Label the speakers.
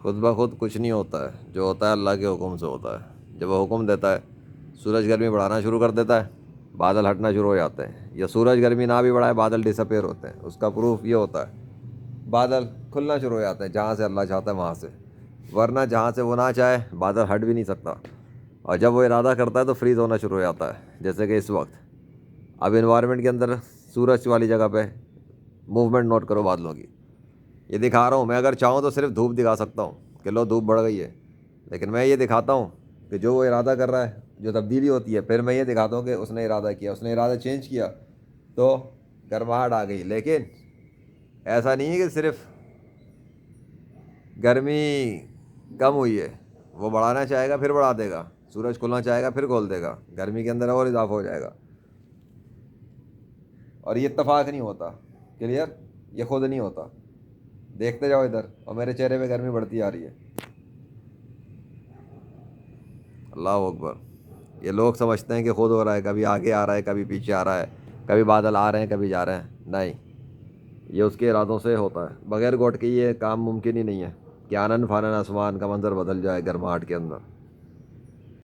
Speaker 1: خود بخود کچھ نہیں ہوتا ہے، جو ہوتا ہے اللہ کے حکم سے ہوتا ہے۔ جب وہ حکم دیتا ہے سورج گرمی بڑھانا شروع کر دیتا ہے، بادل ہٹنا شروع ہو جاتے ہیں، یا سورج گرمی نہ بھی بڑھائے بادل ڈس اپیئر ہوتے ہیں۔ اس کا پروف یہ ہوتا ہے بادل کھلنا شروع ہو جاتے ہیں جہاں سے اللہ چاہتا ہے وہاں سے، ورنہ جہاں سے وہ نہ چاہے بادل ہٹ بھی نہیں سکتا، اور جب وہ ارادہ کرتا ہے تو فریز ہونا شروع ہو جاتا ہے، جیسے کہ اس وقت اب انوائرمنٹ کے اندر سورج والی جگہ پہ موومنٹ نوٹ کرو بادلوں کی، یہ دکھا رہا ہوں میں، اگر چاہوں تو صرف دھوپ دکھا سکتا ہوں کہ لو دھوپ بڑھ گئی ہے، لیکن میں یہ دکھاتا ہوں کہ جو وہ ارادہ کر رہا ہے جو تبدیلی ہوتی ہے، پھر میں یہ دکھاتا ہوں کہ اس نے ارادہ کیا، اس نے ارادہ چینج کیا تو گرماہٹ آ گئی۔ لیکن ایسا نہیں ہے کہ صرف گرمی کم ہوئی ہے، وہ بڑھانا چاہے گا پھر بڑھا دے گا، سورج کھلنا چاہے گا پھر کھول دے گا، گرمی کے اندر اور اضافہ ہو جائے گا، اور یہ اتفاق نہیں ہوتا، کلیئر، یہ خود نہیں ہوتا۔ دیکھتے جاؤ ادھر، اور میرے چہرے پہ گرمی بڑھتی آ رہی ہے۔ اللہ اکبر۔ یہ لوگ سمجھتے ہیں کہ خود ہو رہا ہے، کبھی آگے آ رہا ہے کبھی پیچھے آ رہا ہے، کبھی بادل آ رہے ہیں کبھی جا رہے ہیں، نہیں، یہ اس کے ارادوں سے ہوتا ہے، بغیر گوٹ کے یہ کام ممکن ہی نہیں ہے کہ آنن فانن آسمان کا منظر بدل جائے گرماہٹ کے اندر۔